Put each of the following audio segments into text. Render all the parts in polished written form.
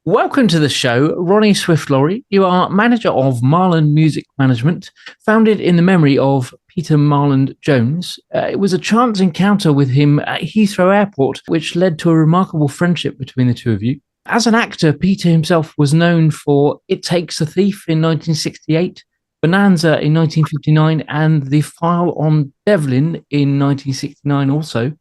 Welcome to the show, Ronnie Swift Laurie. You are manager of Marland Music Management, founded in the memory of Peter Marland Jones. It was a chance encounter with him at Heathrow Airport, which led to a remarkable friendship between the two of you. As an actor, Peter himself was known for It Takes a Thief in 1968, Bonanza in 1959, and The File on Devlin in 1969 also.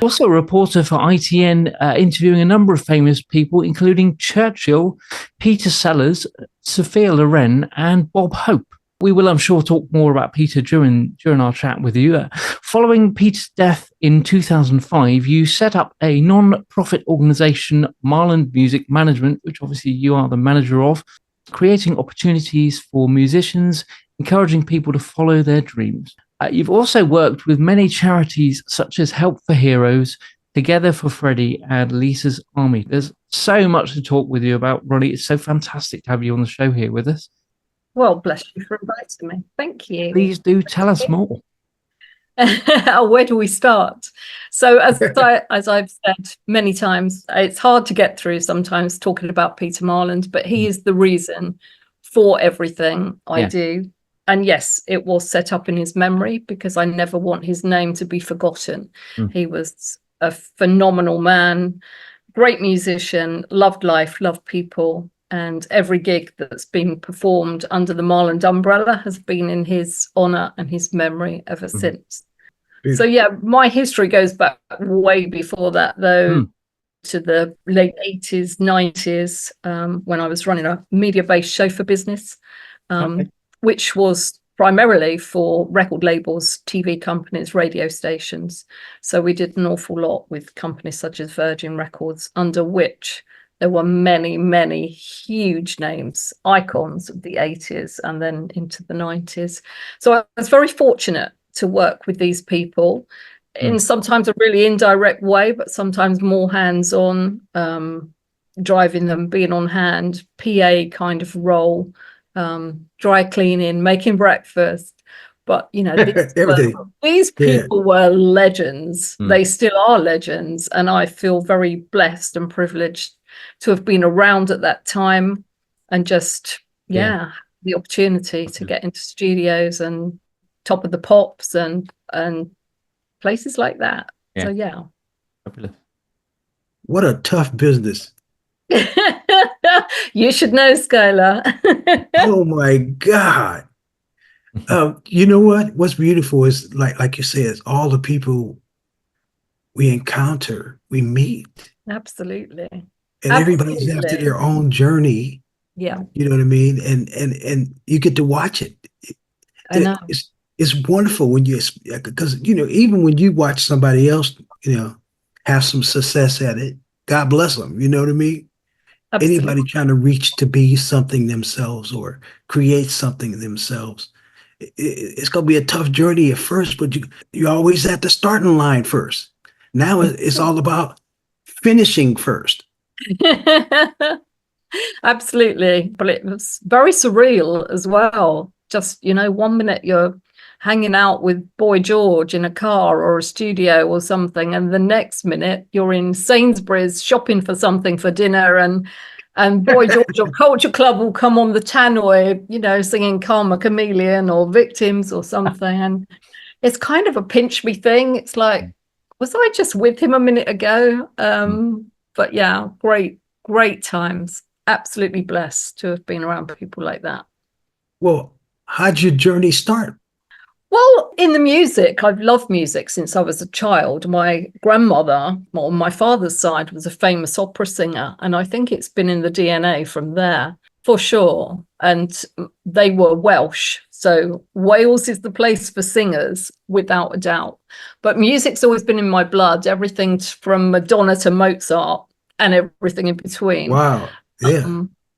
Also a reporter for ITN, interviewing a number of famous people, including Churchill, Peter Sellers, Sophia Loren, and Bob Hope. We will, I'm sure, talk more about Peter during our chat with you. Following Peter's death in 2005, you set up a non-profit organisation, Marland Music Management, which obviously you are the manager of, creating opportunities for musicians, encouraging people to follow their dreams. You've also worked with many charities such as Help for Heroes, Together for Freddie, and Lisa's Army. There's so much to talk with you about, Ronnie. It's so fantastic to have you on the show here with us. Well, bless you for inviting me. Thank you. Please do tell us more. Where do we start? So as I've said many times, it's hard to get through sometimes talking about Peter Marland, but he is the reason for everything I do. And yes, it was set up in his memory because I never want his name to be forgotten. He was a phenomenal man, great musician, loved life, loved people. And every gig that's been performed under the Marland umbrella has been in his honour and his memory ever since. So, yeah, my history goes back way before that, though, to the late 80s, 90s, when I was running a media-based chauffeur business. Which was primarily for record labels, TV companies, radio stations. So we did an awful lot with companies such as Virgin Records, under which there were many, many huge names, icons of the 80s and then into the 90s. So I was very fortunate to work with these people in sometimes a really indirect way, but sometimes more hands-on, driving them, being on hand, PA kind of role. Dry cleaning, making breakfast, but you know, these people were legends. They still are legends, and I feel very blessed and privileged to have been around at that time and just the opportunity to get into studios and Top of the Pops and places like that. So what a tough business. You should know, Skyler. Oh my God. You know what's beautiful is like you said, all the people we encounter, we meet. Absolutely. And everybody's after their own journey. Yeah. You know what I mean? And you get to watch it. I know. It's wonderful when because even when you watch somebody else, have some success at it, God bless them. You know what I mean? Absolutely. Anybody trying to reach to be something themselves or create something themselves, it's going to be a tough journey at first, but you're always at the starting line first. Now it's all about finishing first. Absolutely. But it was very surreal as well. Just, 1 minute you're hanging out with Boy George in a car or a studio or something, and the next minute you're in Sainsbury's shopping for something for dinner, and Boy George or Culture Club will come on the tannoy, singing Karma Chameleon or Victims or something, and it's kind of a pinch me thing. It's like, was I just with him a minute ago? But yeah, great times. Absolutely blessed to have been around people like that. Well, how'd your journey start? Well, in the music, I've loved music since I was a child. My grandmother, on my father's side, was a famous opera singer, and I think it's been in the DNA from there, for sure. And they were Welsh, so Wales is the place for singers, without a doubt. But music's always been in my blood, everything from Madonna to Mozart and everything in between. Wow,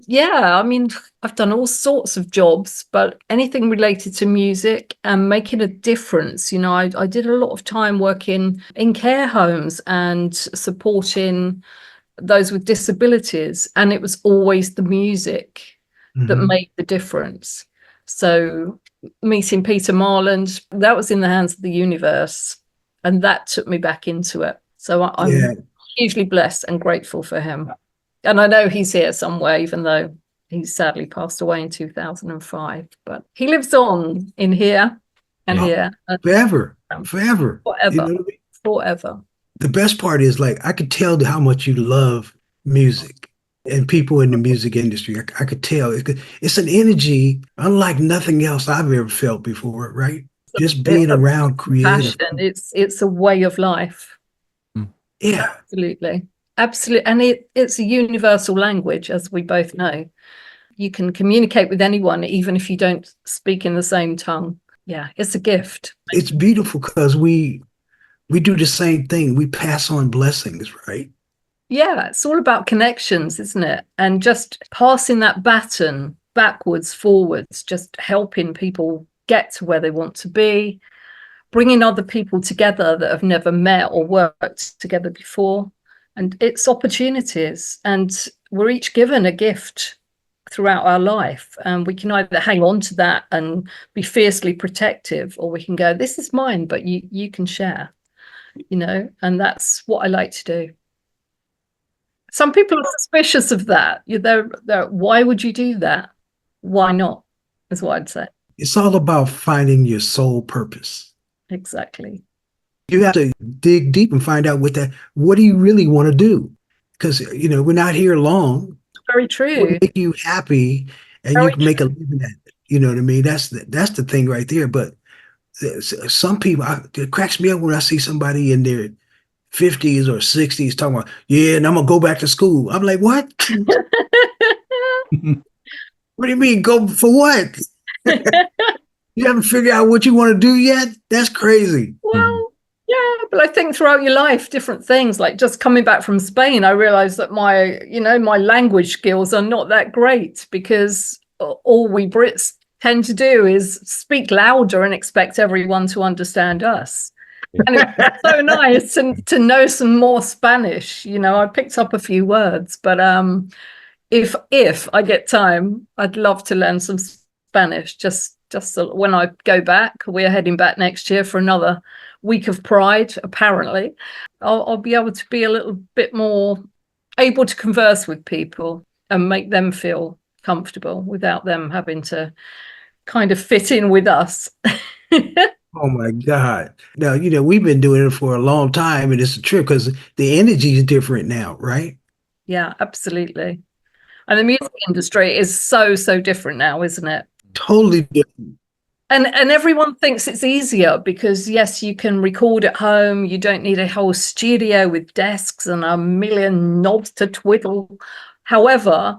yeah. I mean, I've done all sorts of jobs, but anything related to music and making a difference. I did a lot of time working in care homes and supporting those with disabilities, and it was always the music that made the difference. So meeting Peter Marland, that was in the hands of the universe, and that took me back into it. So I'm hugely blessed and grateful for him. And I know he's here somewhere, even though he sadly passed away in 2005. But he lives on in here and here. And forever. forever. You know what I mean? Forever. The best part is, like, I could tell how much you love music and people in the music industry. I could tell. It's an energy unlike nothing else I've ever felt before, right? Just being around creative. It's a way of life. Yeah. Absolutely. Absolutely. And it's a universal language, as we both know. You can communicate with anyone, even if you don't speak in the same tongue. Yeah, it's a gift. It's beautiful because we do the same thing. We pass on blessings, right? Yeah, it's all about connections, isn't it? And just passing that baton backwards, forwards, just helping people get to where they want to be, bringing other people together that have never met or worked together before. And it's opportunities. And we're each given a gift throughout our life. And we can either hang on to that and be fiercely protective, or we can go, this is mine, but you can share, you know, and that's what I like to do. Some people are suspicious of that. They're, why would you do that? Why not? Is what I'd say. It's all about finding your soul purpose. Exactly. You have to dig deep and find out what do you really want to do? Because, you know, we're not here long. Very true. What make you happy and Very you can make a living at it. You know what I mean? That's the thing right there. But some people, it cracks me up when I see somebody in their 50s or 60s talking about, yeah, and I'm gonna go back to school. I'm like, what? What do you mean, go for what? You haven't figured out what you want to do yet? That's crazy. Well, yeah, but I think throughout your life, different things, like just coming back from Spain, I realized that my language skills are not that great, because all we Brits tend to do is speak louder and expect everyone to understand us. And it's so nice to know some more Spanish. You know, I picked up a few words, but if I get time, I'd love to learn some Spanish. Just so when I go back, we're heading back next year for another week of Pride. Apparently, I'll be able to be a little bit more able to converse with people and make them feel comfortable without them having to kind of fit in with us. Oh my God. Now, you know, we've been doing it for a long time, and it's a trip because the energy is different now, right? Yeah, absolutely. And the music industry is so different now, isn't it? Totally different. And everyone thinks it's easier because, yes, you can record at home. You don't need a whole studio with desks and a million knobs to twiddle. However,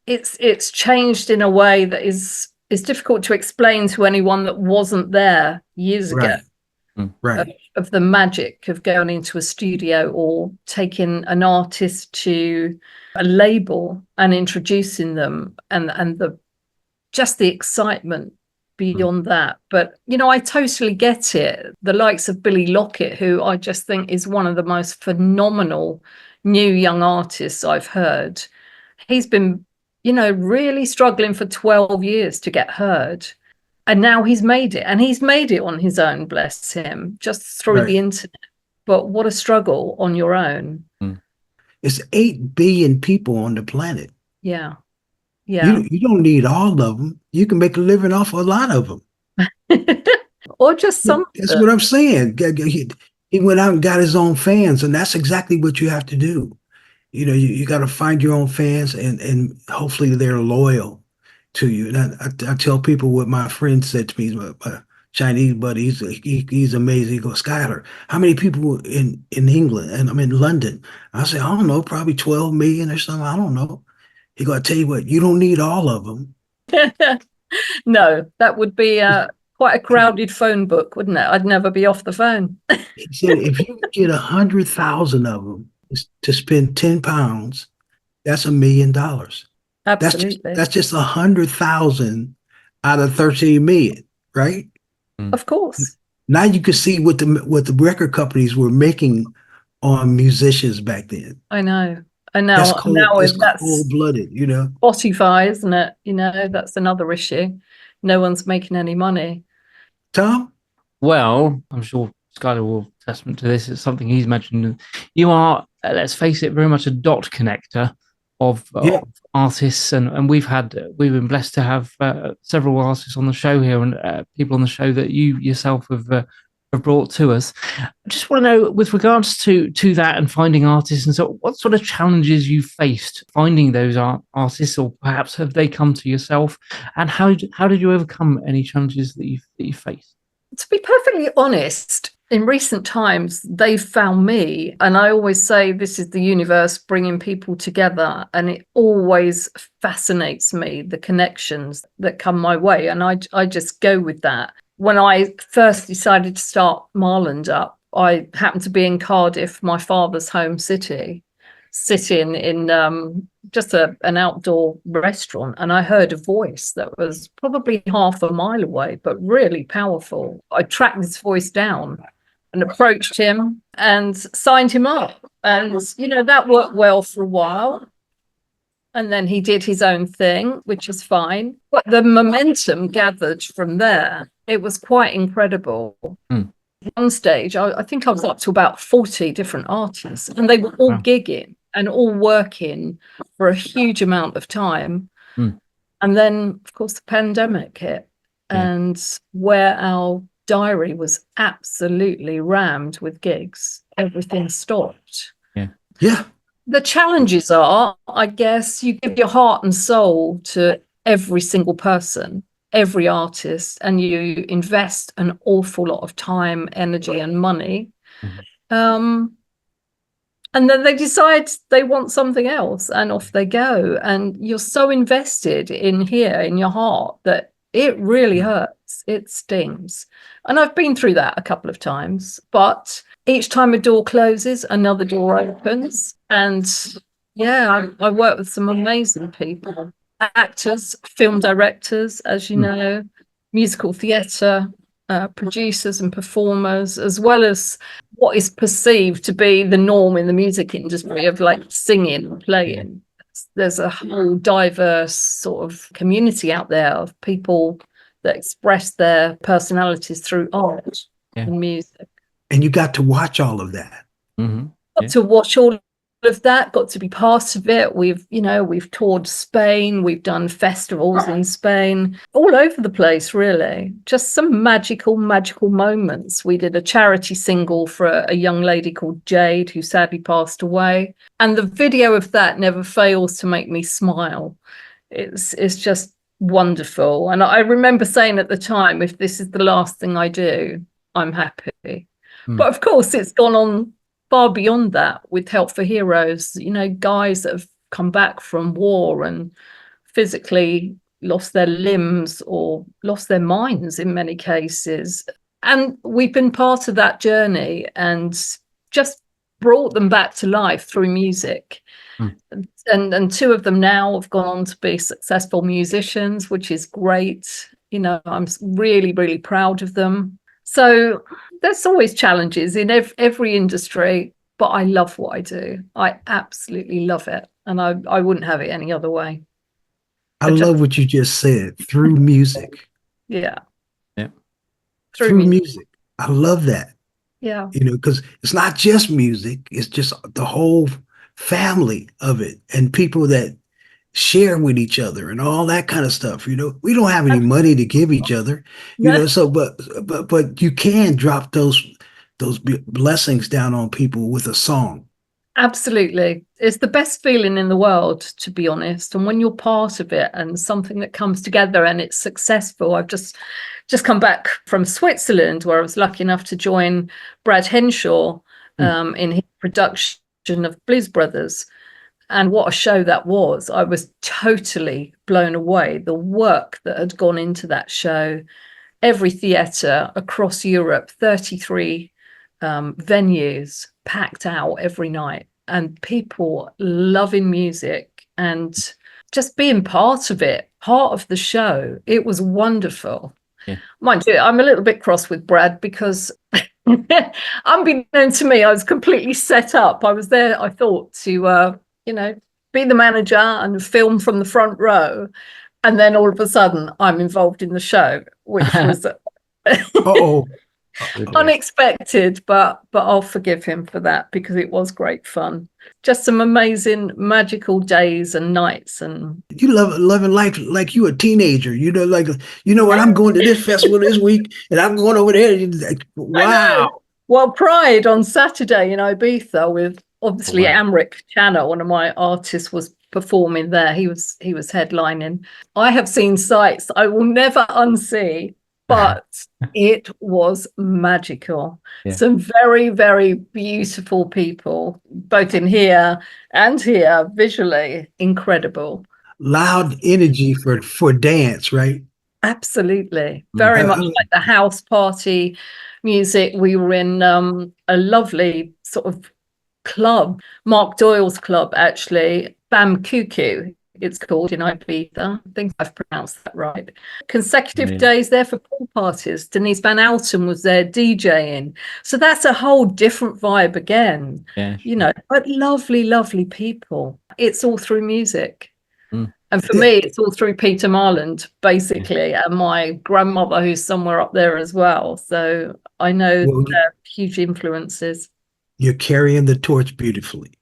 it's changed in a way that is difficult to explain to anyone that wasn't there years ago. Right. Of the magic of going into a studio or taking an artist to a label and introducing them, and the excitement beyond that. But, you know, I totally get it. The likes of Billy Lockett, who I just think is one of the most phenomenal new young artists I've heard. He's been, you know, really struggling for 12 years to get heard. And now he's made it. And he's made it on his own, bless him, just through the internet. But what a struggle on your own. It's 8 billion people on the planet. Yeah. Yeah. You don't need all of them. You can make a living off a lot of them. Or just some. That's what I'm saying. He went out and got his own fans, and that's exactly what you have to do. You know, you got to find your own fans, and hopefully they're loyal to you. And I tell people what my friend said to me, my Chinese buddy, he's amazing. He goes, Skyler, how many people in England? And I'm in London. I say, I don't know, probably 12 million or something. I don't know. He goes, I tell you what, you don't need all of them. No, that would be quite a crowded phone book, wouldn't it? I'd never be off the phone. He said, if you get 100,000 of them to spend £10, that's $1 million. Absolutely. That's just 100,000 out of 13 million, right? Of course. Now you can see what the record companies were making on musicians back then. I know. And now that's cold-blooded, you know. Spotify, isn't it? You know, that's another issue. No one's making any money. Tom? Well, I'm sure Skyler will testament to this. It's something he's mentioned. You are, let's face it, very much a dot connector of artists, and we've been blessed to have several artists on the show here, and people on the show that you yourself have brought to us. I just want to know, with regards to that and finding artists, and so what sort of challenges you faced finding those artists, or perhaps have they come to yourself, and how did you overcome any challenges that you faced? To be perfectly honest, in recent times, they've found me. And I always say this is the universe bringing people together. And it always fascinates me, the connections that come my way. And I just go with that. When I first decided to start Marland up, I happened to be in Cardiff, my father's home city, sitting in just an outdoor restaurant, and I heard a voice that was probably half a mile away, but really powerful. I tracked this voice down and approached him and signed him up. And, that worked well for a while. And then he did his own thing, which is fine. But the momentum gathered from there. It was quite incredible. One stage, I think I was up to about 40 different artists, and they were all gigging and all working for a huge amount of time. And then, of course, the pandemic hit, and where our diary was absolutely rammed with gigs, everything stopped. Yeah. The challenges are, I guess, you give your heart and soul to every single person, every artist, and you invest an awful lot of time, energy, and money. And then they decide they want something else, and off they go. And you're so invested in your heart, that it really hurts. It stings. And I've been through that a couple of times, but each time a door closes, another door opens. And I work with some amazing people, actors, film directors, as you know, musical theatre, producers and performers, as well as what is perceived to be the norm in the music industry of like singing and playing. There's a whole diverse sort of community out there of people that express their personalities through art and music. And you got to watch all of that. Got to watch all of that, got to be part of it. We've toured Spain, we've done festivals in Spain, all over the place, really. Just some magical moments. We did a charity single for a young lady called Jade, who sadly passed away. And the video of that never fails to make me smile. It's just wonderful. And I remember saying at the time, if this is the last thing I do, I'm happy. But of course, it's gone on far beyond that with Help for Heroes, guys that have come back from war and physically lost their limbs or lost their minds in many cases. And we've been part of that journey and just brought them back to life through music. And two of them now have gone on to be successful musicians, which is great. I'm really, really proud of them. So there's always challenges in every industry, but I love what I do. I absolutely love it. And I wouldn't have it any other way. I love what you just said, through music. Yeah. Through music. I love that. Yeah. Because it's not just music, it's just the whole family of it, and people that share with each other and all that kind of stuff. We don't have any money to give each other, so but you can drop those blessings down on people with a song. Absolutely. It's the best feeling in the world, to be honest. And when you're part of it and something that comes together and it's successful. I've just come back from Switzerland, where I was lucky enough to join Brad Henshaw in his production of Blues Brothers. And what a show that was. I was totally blown away. The work that had gone into that show, every theatre across Europe, 33 venues packed out every night, and people loving music and just being part of it, part of the show. It was wonderful. Mind you, I'm a little bit cross with Brad because unbeknown to me, I was completely set up. I was there, I thought, to be the manager and film from the front row. And then all of a sudden I'm involved in the show, which was unexpected, but I'll forgive him for that because it was great fun. Just some amazing magical days and nights. And you loving life like you a teenager, like, what, I'm going to this festival this week and I'm going over there. Like, wow. Well, Pride on Saturday in Ibiza with obviously Amric Channa, one of my artists, was performing there. He was headlining. I have seen sights I will never unsee, but it was magical. Yeah. Some very, very beautiful people, both in here and here, visually incredible. Loud energy for dance, right? Absolutely. Very much like the house party music. We were in a lovely sort of club, Mark Doyle's club, actually, Bam Cuckoo, it's called, in Ibiza. I think I've pronounced that right. Consecutive days there for pool parties. Denise Van Alten was there DJing. So that's a whole different vibe again. Yeah. But lovely, lovely people. It's all through music. And for me, it's all through Peter Marland, basically, and my grandmother, who's somewhere up there as well. So I know they're huge influences. You're carrying the torch beautifully.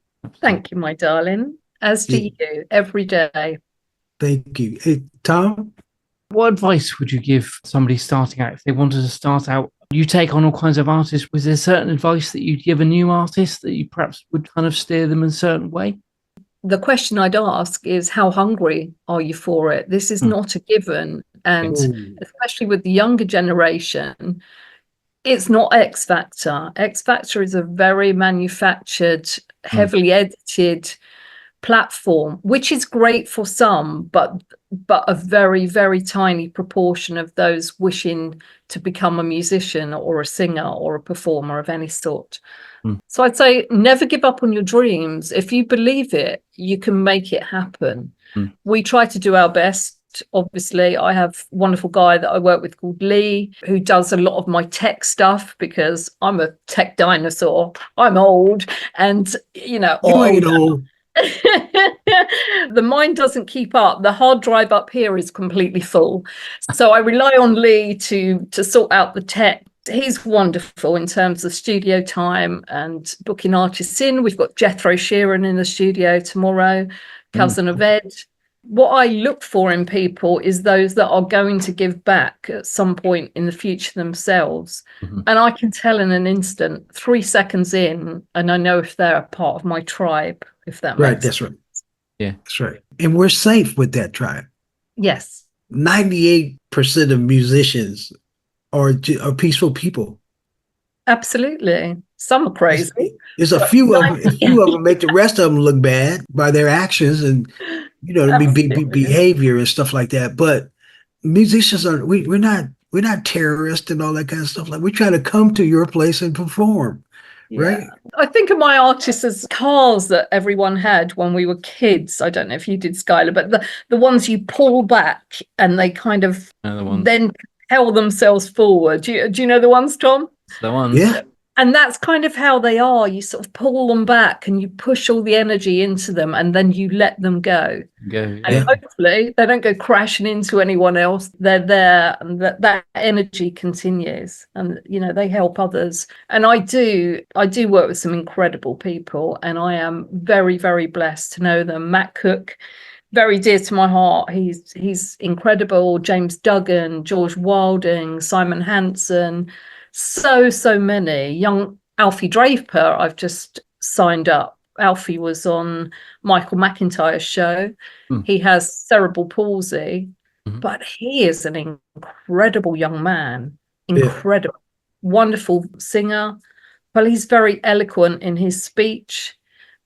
Thank you, my darling. As do you, every day. Thank you. Hey, Tom? What advice would you give somebody starting out if they wanted to start out? You take on all kinds of artists. Was there certain advice that you'd give a new artist that you perhaps would kind of steer them in a certain way? The question I'd ask is, how hungry are you for it? This is not a given. And especially with the younger generation, it's not X Factor. X Factor is a very manufactured, heavily edited platform, which is great for some, but a very, very tiny proportion of those wishing to become a musician or a singer or a performer of any sort. So I'd say never give up on your dreams. If you believe it, you can make it happen. We try to do our best. Obviously, I have a wonderful guy that I work with called Lee, who does a lot of my tech stuff because I'm a tech dinosaur. I'm old and, you ain't old. The mind doesn't keep up. The hard drive up here is completely full. So I rely on Lee to sort out the tech. He's wonderful in terms of studio time and booking artists in. We've got Jethro Sheeran in the studio tomorrow, cousin of Ed. What I look for in people is those that are going to give back at some point in the future themselves. And I can tell in an instant, 3 seconds in, and I know if they're a part of my tribe, if that makes sense. That's right. Yeah, that's right. And we're safe with that tribe. Yes. 98% of musicians are peaceful people. Absolutely. Some are crazy. There's a few of them make the rest of them look bad by their actions and behavior and stuff like that. But musicians we're not terrorists and all that kind of stuff. Like, we try to come to your place and perform. Yeah. Right. I think of my artists as cars that everyone had when we were kids. I don't know if you did, Skyler, but the ones you pull back and they kind of then propel themselves forward. Do you know the ones, Tom? The ones. Yeah. And that's kind of how they are. You sort of pull them back and you push all the energy into them and then you let them go. And hopefully they don't go crashing into anyone else. They're there and that energy continues and, they help others. And I do work with some incredible people and I am very, very blessed to know them. Matt Cook, very dear to my heart. He's incredible. James Duggan, George Wilding, Simon Hansen. So many. Young Alfie Draper, I've just signed up. Alfie was on Michael McIntyre's show. He has cerebral palsy, but he is an incredible young man. Incredible. Wonderful singer. Well, he's very eloquent in his speech.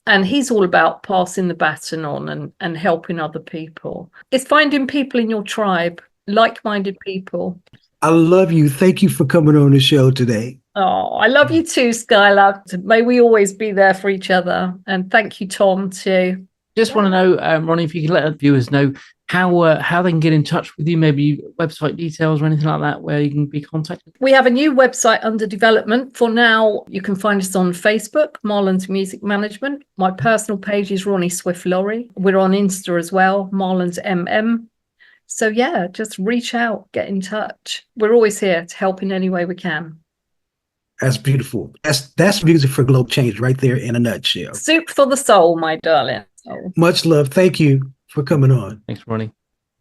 And he's all about passing the baton on and helping other people. It's finding people in your tribe, like-minded people. I love you. Thank you for coming on the show today. Oh, I love you too, Skylar. May we always be there for each other. And thank you, Tom, too. Just want to know, Ronnie, if you can let our viewers know how they can get in touch with you, maybe website details or anything like that, where you can be contacted. We have a new website under development. For now, you can find us on Facebook, Marland Music Management. My personal page is Ronnie Swift Laurie. We're on Insta as well, Marland MM. So yeah, just reach out, get in touch. We're always here to help in any way we can. That's beautiful. That's music for global change right there in a nutshell. Soup for the soul, my darling. Oh. Much love. Thank you for coming on. Thanks, Ronnie.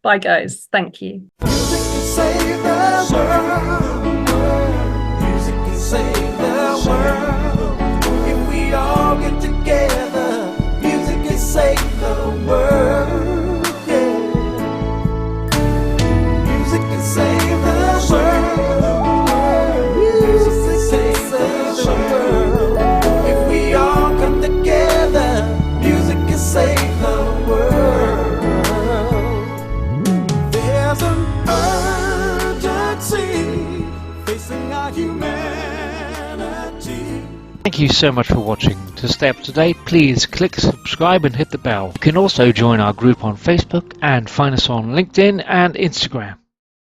Bye, guys. Thank you. Music can save the world. Music can save the world. If we all get together, music can save the world. Yeah. Music can save the world. Music can save the world. If we all come together, music can save the world. There's an urgency facing our humanity. Thank you so much for watching. To stay up to date, please click subscribe and hit the bell. You can also join our group on Facebook and find us on LinkedIn and Instagram.